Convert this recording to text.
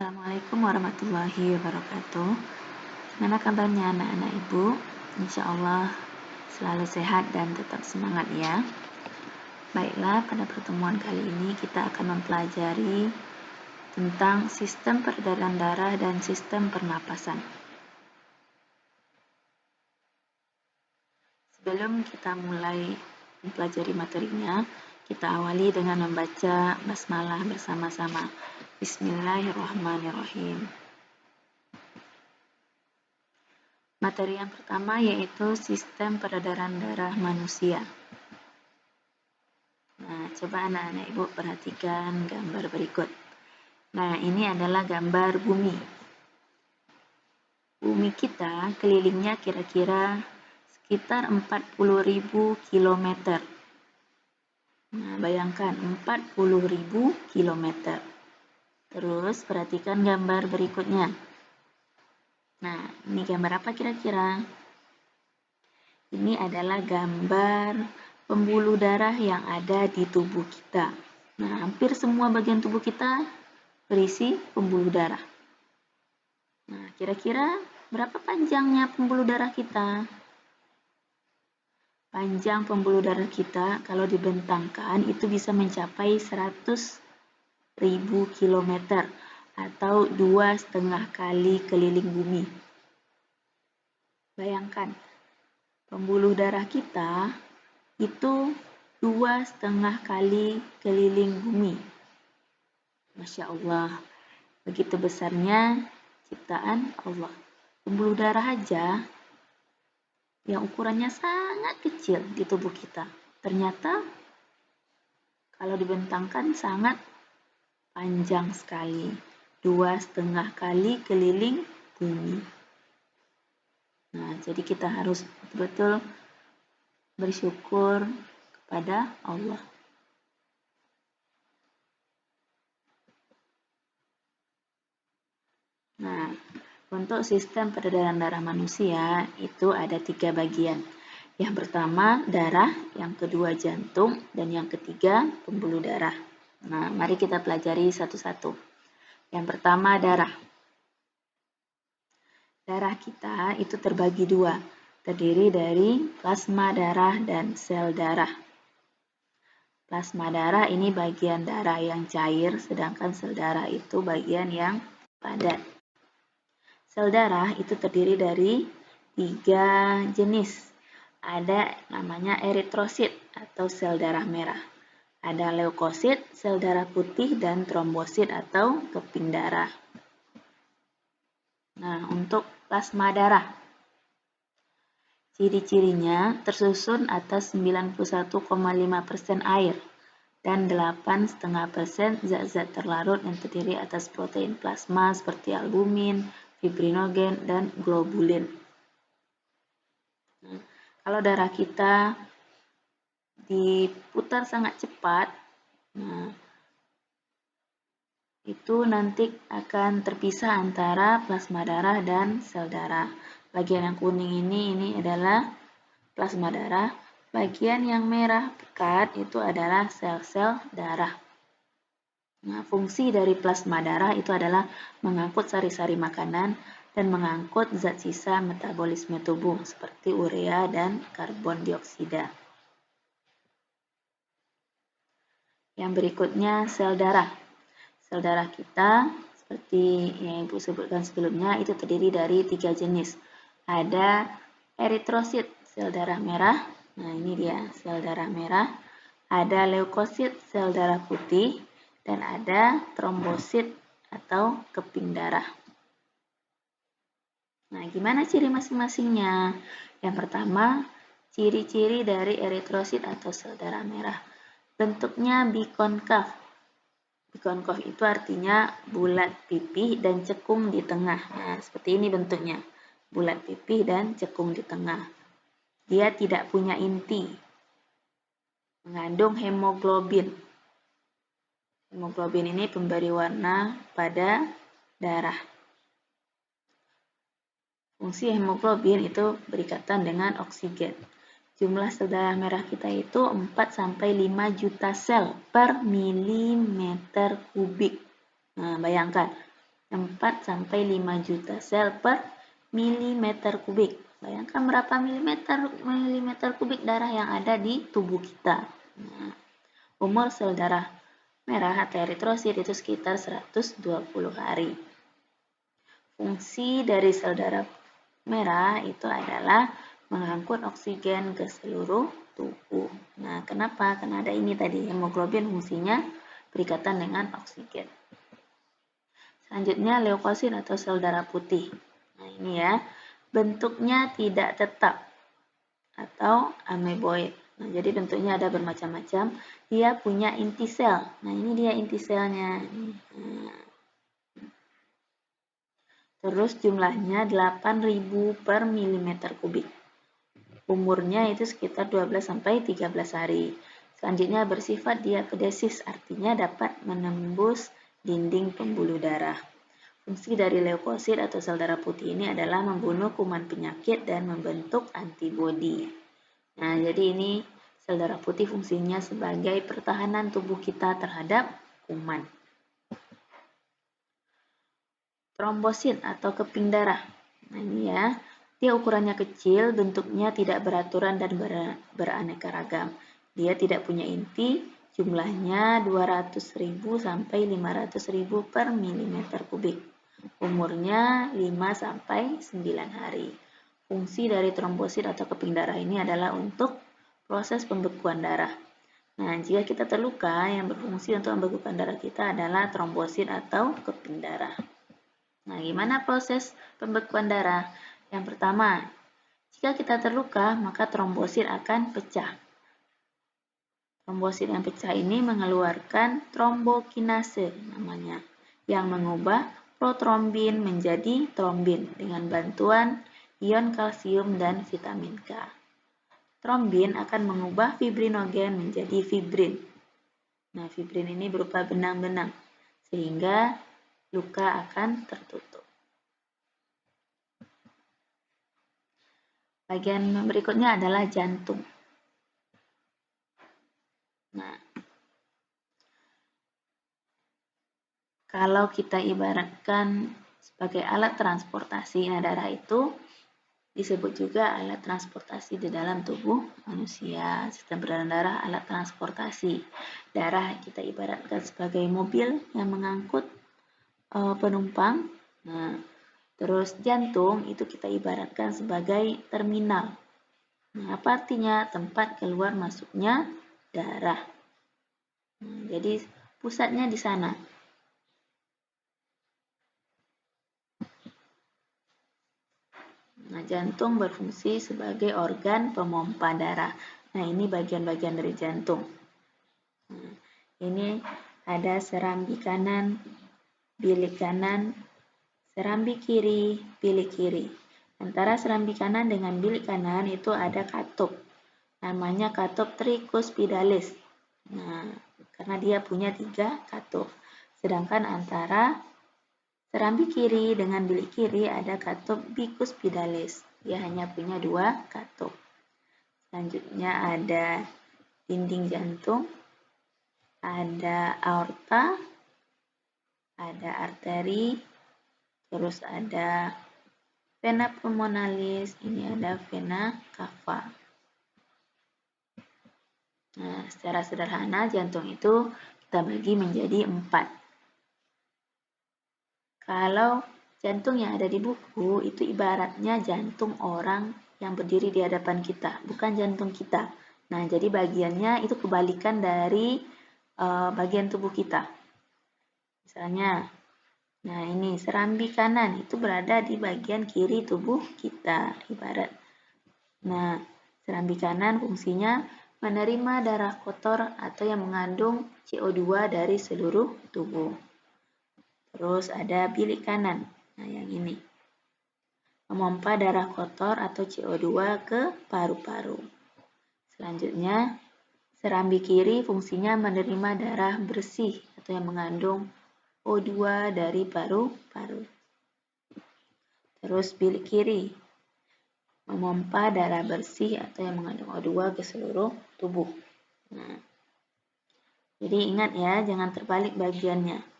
Assalamualaikum warahmatullahi wabarakatuh. Gimana kabarnya anak-anak ibu? Insya Allah selalu sehat dan tetap semangat ya. Baiklah, pada pertemuan kali ini kita akan mempelajari tentang sistem peredaran darah dan sistem pernapasan. Sebelum kita mulai mempelajari materinya, kita awali dengan membaca basmalah bersama-sama. Bismillahirrahmanirrahim. Materi yang pertama yaitu sistem peredaran darah manusia. Nah, coba anak-anak ibu perhatikan gambar berikut. Nah, ini adalah gambar bumi. Bumi kita kelilingnya kira-kira sekitar 40.000 km. Nah, bayangkan 40.000 km. Terus perhatikan gambar berikutnya. Nah, ini gambar apa kira-kira? Ini adalah gambar pembuluh darah yang ada di tubuh kita. Nah, hampir semua bagian tubuh kita berisi pembuluh darah. Nah, kira-kira berapa panjangnya pembuluh darah kita? Panjang pembuluh darah kita kalau dibentangkan itu bisa mencapai 100.000 km atau 2,5 kali keliling bumi. Bayangkan, pembuluh darah kita itu 2,5 kali keliling bumi. Masya Allah, begitu besarnya ciptaan Allah. Pembuluh darah aja yang ukurannya sangat kecil di tubuh kita. Ternyata kalau dibentangkan sangat panjang sekali. 2,5 kali keliling bumi. Nah, jadi kita harus betul-betul bersyukur kepada Allah. Nah, untuk sistem peredaran darah manusia itu ada 3 bagian. Yang pertama darah, yang kedua jantung, dan yang ketiga pembuluh darah. Nah, mari kita pelajari satu-satu. Yang pertama darah. Darah kita itu terbagi 2, terdiri dari plasma darah dan sel darah. Plasma darah ini bagian darah yang cair, sedangkan sel darah itu bagian yang padat. Sel darah itu terdiri dari 3 jenis. Ada namanya eritrosit atau sel darah merah. Ada leukosit, sel darah putih, dan trombosit atau keping darah. Nah, untuk plasma darah. Ciri-cirinya tersusun atas 91,5% air dan 8,5% zat-zat terlarut yang terdiri atas protein plasma seperti albumin, fibrinogen, dan globulin. Nah, kalau darah kita diputar sangat cepat, nah, itu nanti akan terpisah antara plasma darah dan sel darah. Bagian yang kuning ini adalah plasma darah. Bagian yang merah pekat itu adalah sel-sel darah. Nah, fungsi dari plasma darah itu adalah mengangkut sari-sari makanan dan mengangkut zat sisa metabolisme tubuh seperti urea dan karbon dioksida. Yang berikutnya sel darah. Sel darah kita seperti yang Ibu sebutkan sebelumnya itu terdiri dari 3 jenis. Ada eritrosit, sel darah merah. Nah, ini dia sel darah merah. Ada leukosit, sel darah putih, dan ada trombosit atau keping darah. Nah, gimana ciri masing-masingnya? Yang pertama, ciri-ciri dari eritrosit atau sel darah merah. Bentuknya bikonkav. Bikonkav itu artinya bulat pipih dan cekung di tengah. Nah, seperti ini bentuknya. Bulat pipih dan cekung di tengah. Dia tidak punya inti. Mengandung hemoglobin. Hemoglobin ini pemberi warna pada darah. Fungsi hemoglobin itu berikatan dengan oksigen. Jumlah sel darah merah kita itu 4-5 juta sel per milimeter kubik. Nah, bayangkan, 4 sampai 5 juta sel per milimeter kubik. Bayangkan berapa milimeter kubik darah yang ada di tubuh kita. Nah, umur sel darah merah atau eritrosit itu sekitar 120 hari. Fungsi dari sel darah merah itu adalah mengangkut oksigen ke seluruh tubuh. Nah, kenapa? Karena ada ini tadi, hemoglobin fungsinya berikatan dengan oksigen. Selanjutnya leukosit atau sel darah putih. Nah, ini ya, bentuknya tidak tetap atau ameboid. Nah, jadi bentuknya ada bermacam-macam. Dia punya inti sel. Nah, ini dia inti selnya. Terus jumlahnya 8.000 per milimeter kubik. Umurnya itu sekitar 12 sampai 13 hari. Selanjutnya bersifat diapedesis, artinya dapat menembus dinding pembuluh darah. Fungsi dari leukosit atau sel darah putih ini adalah membunuh kuman penyakit dan membentuk antibodi. Nah, jadi ini sel darah putih fungsinya sebagai pertahanan tubuh kita terhadap kuman. Trombosit atau keping darah. Nah, ini ya. Dia ukurannya kecil, bentuknya tidak beraturan dan beraneka ragam. Dia tidak punya inti, jumlahnya 200.000 sampai 500.000 per milimeter kubik. Umurnya 5 sampai 9 hari. Fungsi dari trombosit atau keping darah ini adalah untuk proses pembekuan darah. Nah, jika kita terluka, yang berfungsi untuk membekukan darah kita adalah trombosit atau keping darah. Nah, gimana proses pembekuan darah? Yang pertama, jika kita terluka, maka trombosit akan pecah. Trombosit yang pecah ini mengeluarkan trombokinase namanya, yang mengubah protrombin menjadi trombin dengan bantuan ion kalsium dan vitamin K. Trombin akan mengubah fibrinogen menjadi fibrin. Nah, fibrin ini berupa benang-benang, sehingga luka akan tertutup. Bagian berikutnya adalah jantung. Nah, kalau kita ibaratkan sebagai alat transportasi, nah darah itu disebut juga alat transportasi di dalam tubuh manusia. Sistem peredaran darah alat transportasi. Darah kita ibaratkan sebagai mobil yang mengangkut penumpang. Nah, terus jantung itu kita ibaratkan sebagai terminal. Nah, apa artinya? Tempat keluar masuknya darah. Nah, jadi pusatnya di sana. Nah, jantung berfungsi sebagai organ pemompa darah. Nah, ini bagian-bagian dari jantung. Nah, ini ada serambi kanan, bilik kanan, serambi kiri, bilik kiri. Antara serambi kanan dengan bilik kanan itu ada katup. Namanya katup tricuspidalis. Nah, karena dia punya 3 katup. Sedangkan antara serambi kiri dengan bilik kiri ada katup bicuspidalis. Dia hanya punya 2 katup. Selanjutnya ada dinding jantung, ada aorta, ada arteri, terus ada vena pulmonalis, ini ada vena cava. Nah, secara sederhana jantung itu kita bagi menjadi 4. Kalau jantung yang ada di buku itu ibaratnya jantung orang yang berdiri di hadapan kita, bukan jantung kita. Nah, jadi bagiannya itu kebalikan dari bagian tubuh kita. Misalnya, nah ini serambi kanan itu berada di bagian kiri tubuh kita, ibarat. Nah, serambi kanan fungsinya menerima darah kotor atau yang mengandung CO2 dari seluruh tubuh. Terus ada bilik kanan, nah yang ini. Memompa darah kotor atau CO2 ke paru-paru. Selanjutnya, serambi kiri fungsinya menerima darah bersih atau yang mengandung O2 dari paru-paru. Terus bilik kiri, memompa darah bersih atau yang mengandung O2 ke seluruh tubuh. Nah, jadi ingat ya, jangan terbalik bagiannya.